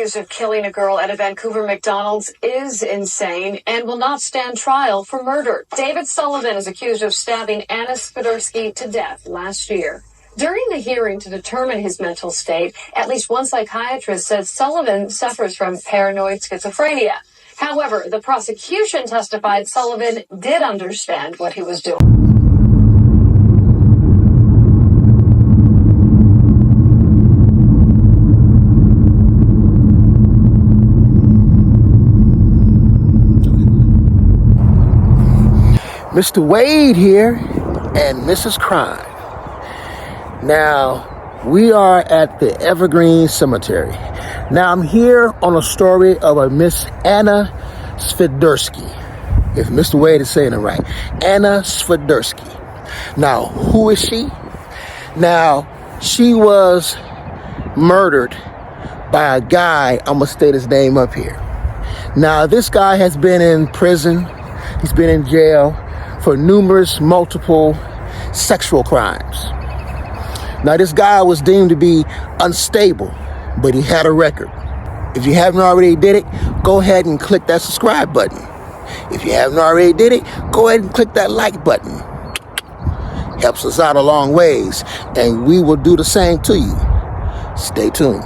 Accused of killing a girl at a Vancouver McDonald's is insane and will not stand trial for murder. David Sullivan is accused of stabbing Anna Svidersky to death last year. During the hearing to determine his mental state, at least one psychiatrist said Sullivan suffers from paranoid schizophrenia. However, the prosecution testified Sullivan did understand what he was doing. Mr. Wade here and Mrs. Crime. Now, we are at the Evergreen Cemetery. Now, I'm here on a story of a Miss Anna Svidersky. If Mr. Wade is saying it right. Anna Svidersky. Now, who is she? Now, she was murdered by a guy. I'm going to state his name up here. Now, this guy has been in prison. He's been in jail for numerous, multiple sexual crimes. Now, this guy was deemed to be unstable, but he had a record. If you haven't already did it, go ahead and click that subscribe button. If you haven't already did it, go ahead and click that like button. Helps us out a long ways, and we will do the same to you. Stay tuned.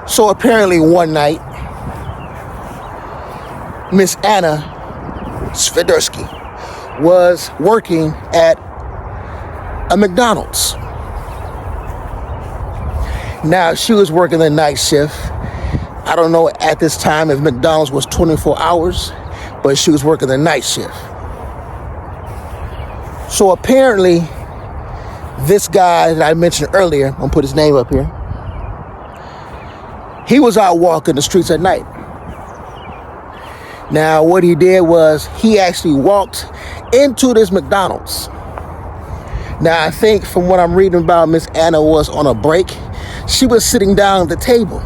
So apparently one night, Miss Anna Svidersky was working at a McDonald's. Now, she was working the night shift. I don't know at this time if McDonald's was 24 hours, but she was working the night shift. So apparently, this guy that I mentioned earlier, I'm gonna put his name up here, he was out walking the streets at night. Now, what he did was he actually walked into this McDonald's. Now, I think from what I'm reading about, Miss Anna was on a break. She was sitting down at the table.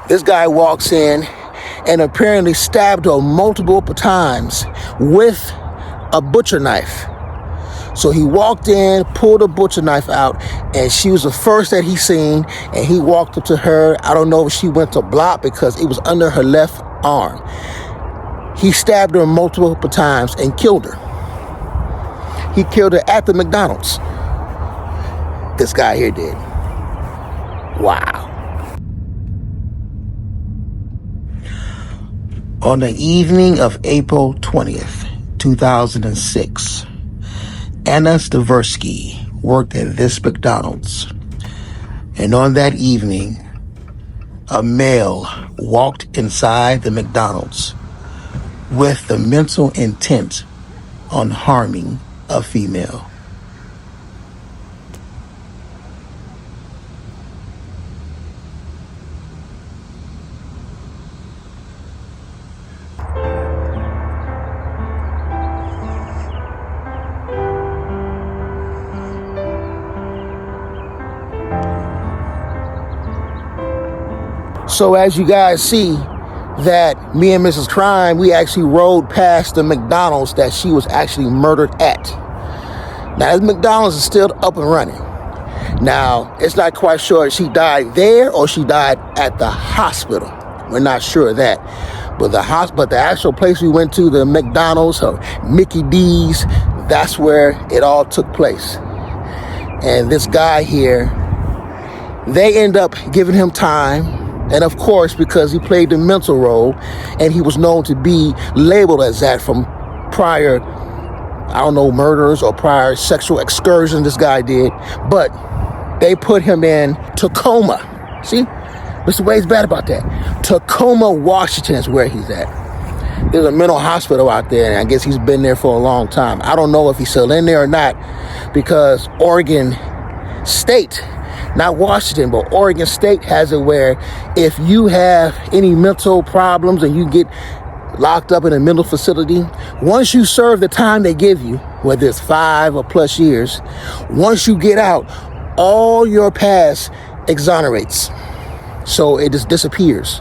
This guy walks in and apparently stabbed her multiple times with a butcher knife. So he walked in, pulled a butcher knife out, and she was the first that he seen, and he walked up to her. I don't know if she went to block because it was under her left arm. He stabbed her multiple times and killed her. He killed her at the McDonald's. This guy here did. Wow. On the evening of April 20th, 2006, Anna Svidersky worked at this McDonald's, and on that evening, a male walked inside the McDonald's with the mental intent on harming a female. So as you guys see, that me and Mrs. Crime, we actually rode past the McDonald's that she was actually murdered at. Now, this McDonald's is still up and running. Now, it's not quite sure if she died there or she died at the hospital. We're not sure of that. But the actual place we went to, the McDonald's or Mickey D's, that's where it all took place. And this guy here, they end up giving him time. And of course, because he played the mental role and he was known to be labeled as that from prior, I don't know, murders or prior sexual excursions this guy did. But they put him in Tacoma. See, Mr. Wade's bad about that. Tacoma, Washington is where he's at. There's a mental hospital out there, and I guess he's been there for a long time. I don't know if he's still in there or not, because Oregon State, not Washington, but Oregon State has it where if you have any mental problems and you get locked up in a mental facility, once you serve the time they give you, whether it's 5 or plus years, once you get out, all your past exonerates. So it just disappears.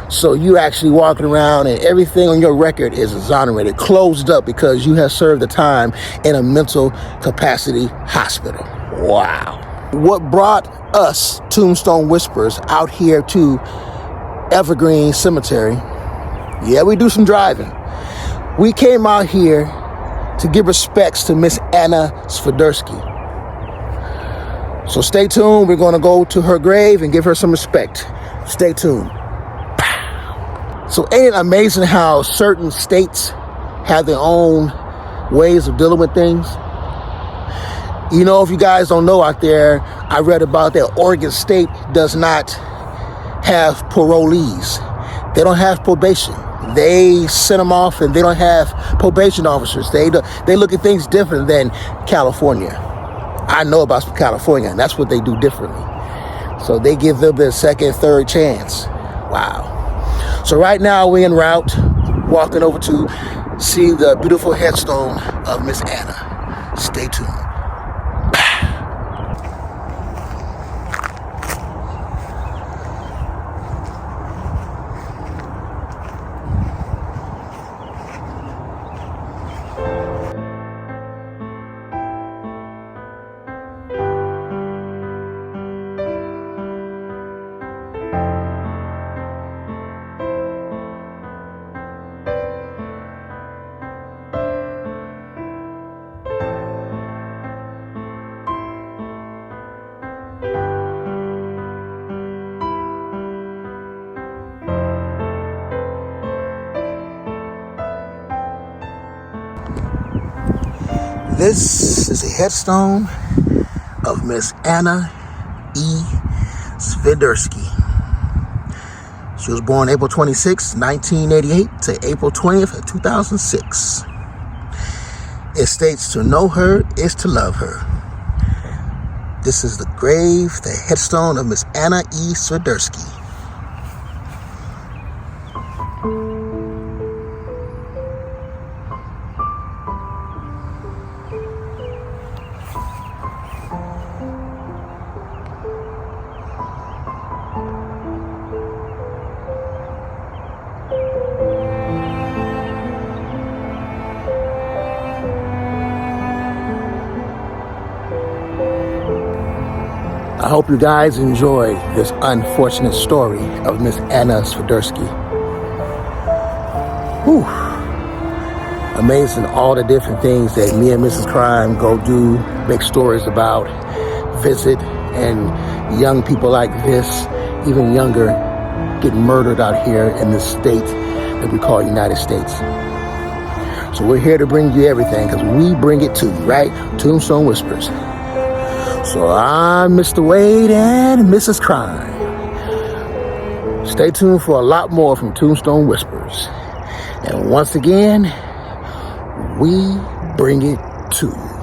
So you actually walking around and everything on your record is exonerated, closed up, because you have served the time in a mental capacity hospital. Wow. What brought us, Tombstone Whispers, out here to Evergreen Cemetery? Yeah, we do some driving. We came out here to give respects to Miss Anna Svidersky. So stay tuned. We're going to go to her grave and give her some respect. Stay tuned. So ain't it amazing how certain states have their own ways of dealing with things? You know, if you guys don't know out there, I read about that Oregon State does not have parolees. They don't have probation. They send them off, and they don't have probation officers. They look at things different than California. I know about California, and that's what they do differently. So they give them their second, third chance. Wow. So right now we're en route, walking over to see the beautiful headstone of Miss Anna. Stay tuned. This is a headstone of Miss Anna E. Svidersky. She was born April 26, 1988 to April 20th, 2006. It states, to know her is to love her. This is the grave, the headstone of Miss Anna E. Svidersky. I hope you guys enjoy this unfortunate story of Miss Anna Svidersky. Whew. Amazing all the different things that me and Mrs. Crime go do, make stories about, visit, and young people like this, even younger, get murdered out here in this state that we call United States. So we're here to bring you everything, because we bring it to you, right? Tombstone Whispers. So I'm Mr. Wade and Mrs. Crime. Stay tuned for a lot more from Tombstone Whispers. And once again, we bring it to you.